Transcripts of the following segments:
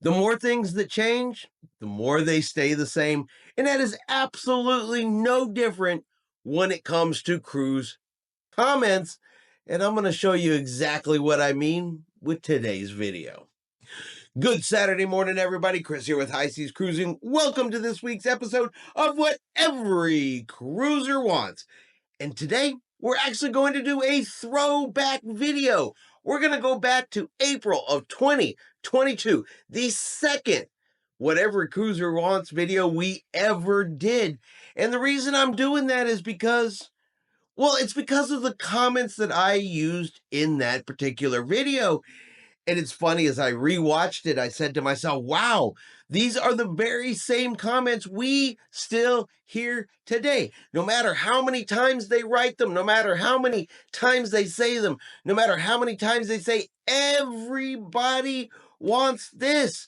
The more things that change, the more they stay the same. And that is absolutely no different when it comes to cruise comments. And I'm going to show you exactly what I mean with today's video. Good Saturday morning, everybody. Chris here with High Seas Cruising. Welcome to this week's episode of What Every Cruiser Wants. And today, we're actually going to do a throwback video. We're going to go back to April of 2022, the second What Every Cruiser Wants video we ever did. And the reason I'm doing that is because, well, it's because of the comments that I used in that particular video. And it's funny, as I rewatched it, I said to myself, wow, these are the very same comments we still hear today. No matter how many times they write them, no matter how many times they say them, no matter how many times they say, everybody wants this.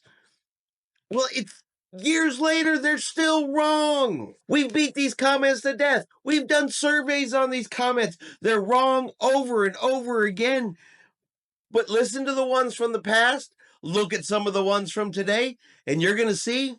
Well, it's years later, they're still wrong. We've beat these comments to death. We've done surveys on these comments. They're wrong over and over again. But listen to the ones from the past, look at some of the ones from today, and you're going to see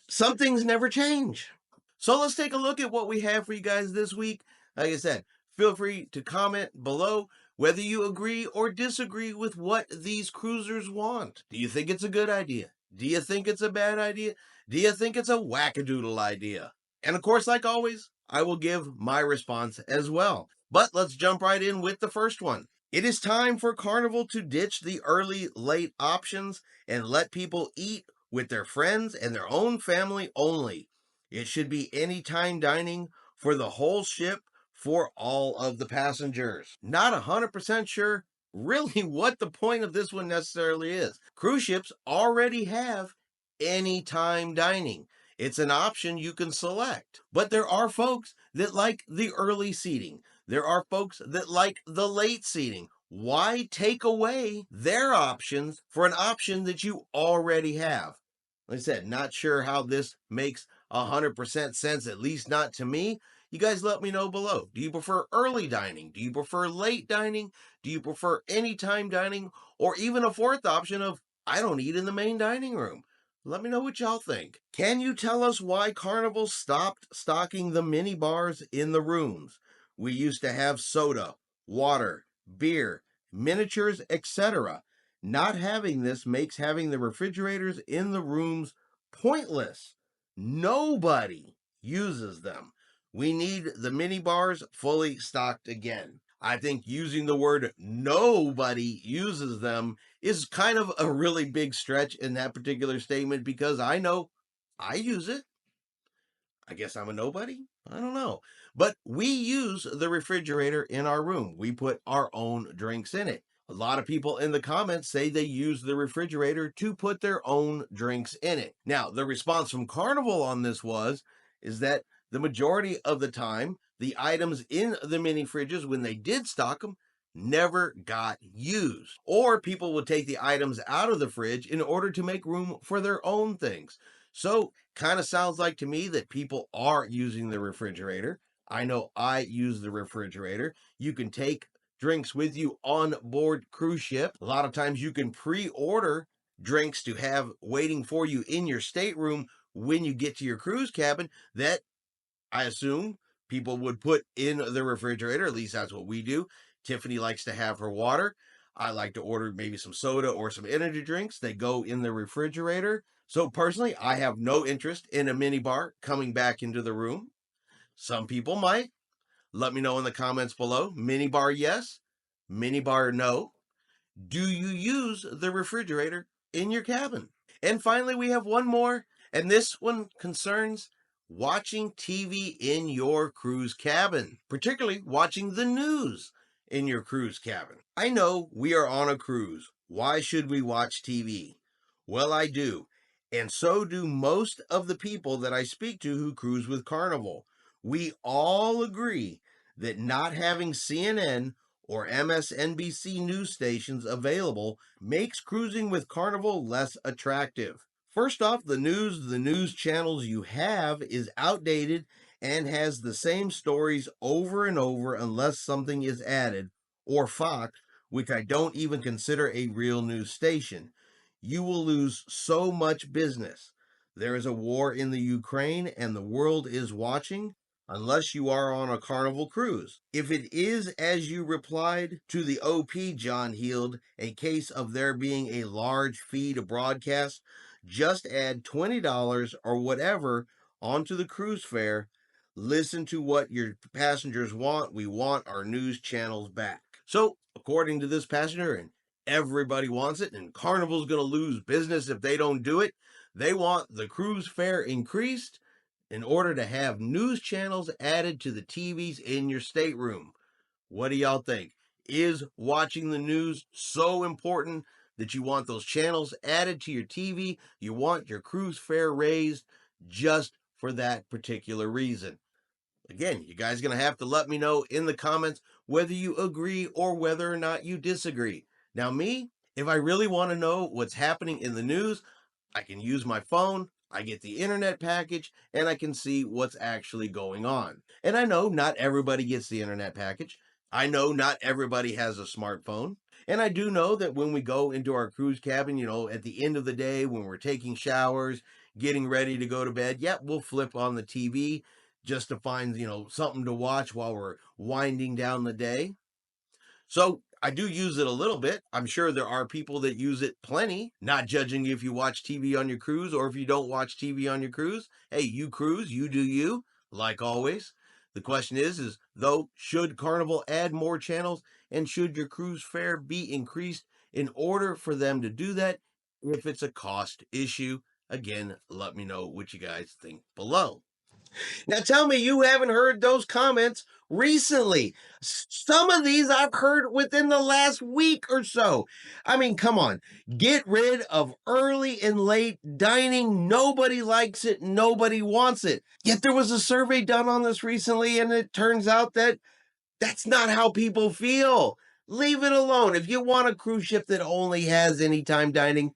some things never change. So let's take a look at what we have for you guys this week. Like I said, feel free to comment below whether you agree or disagree with what these cruisers want. Do you think it's a good idea? Do you think it's a bad idea? Do you think it's a wackadoodle idea? And of course, like always, I will give my response as well. But let's jump right in with the first one. It is time for Carnival to ditch the early, late options and let people eat with their friends and their own family only. It should be anytime dining for the whole ship for all of the passengers. Not 100% sure really what the point of this one necessarily is. Cruise ships already have anytime dining. It's an option you can select. But there are folks that like the early seating. There are folks that like the late seating. Why take away their options for an option that you already have? Like I said, not sure how this makes 100% sense, at least not to me. You guys let me know below. Do you prefer early dining? Do you prefer late dining? Do you prefer anytime dining? Or even a fourth option of, I don't eat in the main dining room? Let me know what y'all think. Can you tell us why Carnival stopped stocking the mini bars in the rooms? We used to have soda, water, beer, miniatures, etc. Not having this makes having the refrigerators in the rooms pointless. Nobody uses them. We need the mini bars fully stocked again. I think using the word nobody uses them is kind of a really big stretch in that particular statement because I know I use it. I guess I'm a nobody. I don't know. But we use the refrigerator in our room. We put our own drinks in it. A lot of people in the comments say they use the refrigerator to put their own drinks in it. Now, the response from Carnival on this is that the majority of the time, the items in the mini fridges, when they did stock them, never got used. Or people would take the items out of the fridge in order to make room for their own things. So, kind of sounds like to me that people are using the refrigerator. I know I use the refrigerator. You can take drinks with you on board cruise ship. A lot of times you can pre-order drinks to have waiting for you in your stateroom when you get to your cruise cabin that I assume people would put in the refrigerator. At least that's what we do. Tiffany likes to have her water. I like to order maybe some soda or some energy drinks. They go in the refrigerator. So personally, I have no interest in a mini bar coming back into the room. Some people might. Let me know in the comments below. Mini bar, yes. Mini bar, no. Do you use the refrigerator in your cabin? And finally, we have one more, and this one concerns watching TV in your cruise cabin, particularly watching the news in your cruise cabin. I know we are on a cruise. Why should we watch TV? Well, I do. And so do most of the people that I speak to who cruise with Carnival. We all agree that not having CNN or MSNBC news stations available makes cruising with Carnival less attractive. First off, the news channels you have is outdated and has the same stories over and over unless something is added, or Fox, which I don't even consider a real news station. you will lose so much business. There is a war in the Ukraine and the world is watching unless you are on a Carnival cruise. If it is as you replied to the OP John Heald, a case of there being a large fee to broadcast, just add $20 or whatever onto the cruise fare. Listen to what your passengers want. We want our news channels back. So, according to this passenger, and everybody wants it, and Carnival's going to lose business if they don't do it, they want the cruise fare increased in order to have news channels added to the TVs in your stateroom. What do y'all think? Is watching the news so important that you want those channels added to your TV? You want your cruise fare raised just for that particular reason? Again, you guys are going to have to let me know in the comments whether you agree or whether or not you disagree. Now, me, if I really want to know what's happening in the news, I can use my phone, I get the internet package, and I can see what's actually going on. And I know not everybody gets the internet package. I know not everybody has a smartphone. And I do know that when we go into our cruise cabin, at the end of the day, when we're taking showers, getting ready to go to bed, we'll flip on the TV just to find, something to watch while we're winding down the day. So I do use it a little bit. I'm sure there are people that use it plenty, not judging if you watch TV on your cruise or if you don't watch TV on your cruise. Hey, you cruise, you do you, like always. The question is though, should Carnival add more channels and should your cruise fare be increased in order for them to do that? If it's a cost issue, again, let me know what you guys think below. Now tell me you haven't heard those comments recently. Some of these I've heard within the last week or so. I mean, come on. Get rid of early and late dining. Nobody likes it. Nobody wants it. Yet there was a survey done on this recently, and it turns out that that's not how people feel. Leave it alone. If you want a cruise ship that only has anytime dining,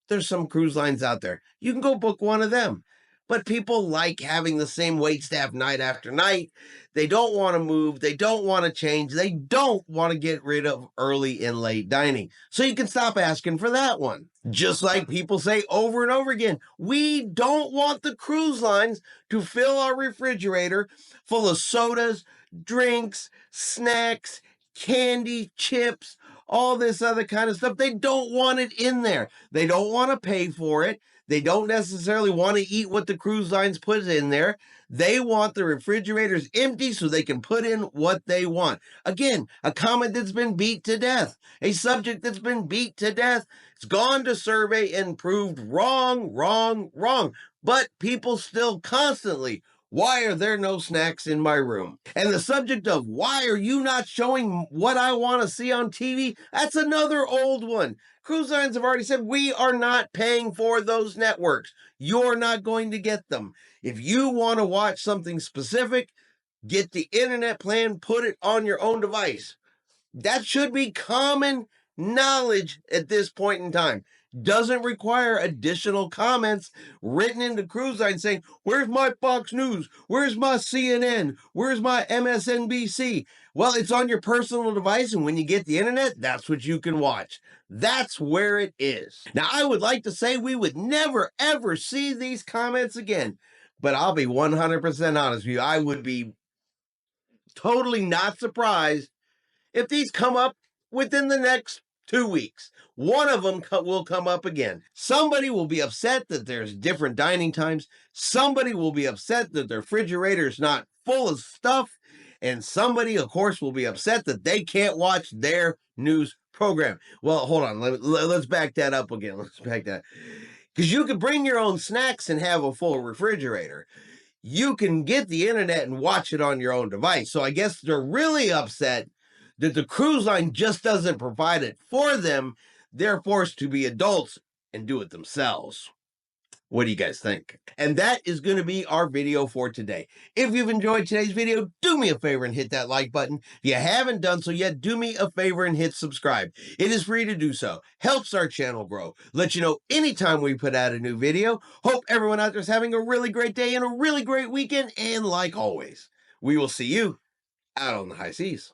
there's some cruise lines out there. You can go book one of them. But people like having the same wait staff night after night. They don't want to move. They don't want to change. They don't want to get rid of early and late dining. So you can stop asking for that one. Just like people say over and over again, we don't want the cruise lines to fill our refrigerator full of sodas, drinks, snacks, candy, chips, all this other kind of stuff. They don't want it in there. They don't want to pay for it. They don't necessarily want to eat what the cruise lines put in there. They want the refrigerators empty so they can put in what they want. Again, a comment that's been beat to death, a subject that's been beat to death. It's gone to survey and proved wrong, wrong, wrong. But people still constantly, why are there no snacks in my room? And the subject of why are you not showing what I want to see on TV? That's another old one. Cruise lines have already said we are not paying for those networks. You're not going to get them. If you want to watch something specific, get the internet plan, put it on your own device. That should be common knowledge at this point in time. Doesn't require additional comments written into cruise line saying, where's my Fox News? Where's my CNN? Where's my MSNBC? Well, it's on your personal device, and when you get the internet, that's what you can watch. That's where it is. Now, I would like to say we would never, ever see these comments again, but I'll be 100% honest with you. I would be totally not surprised if these come up within the next 2 weeks. One of them will come up again. Somebody will be upset that there's different dining times. Somebody will be upset that their refrigerator is not full of stuff. And somebody, of course, will be upset that they can't watch their news program. Well, hold on. Let's back that up again. Let's back that. Because you could bring your own snacks and have a full refrigerator. You can get the internet and watch it on your own device. So I guess they're really upset that the cruise line just doesn't provide it for them. They're forced to be adults and do it themselves. What do you guys think? And that is going to be our video for today. If you've enjoyed today's video, do me a favor and hit that like button. If you haven't done so yet, do me a favor and hit subscribe. It is free to do so. Helps our channel grow. Let you know anytime we put out a new video. Hope everyone out there is having a really great day and a really great weekend. And like always, we will see you out on the high seas.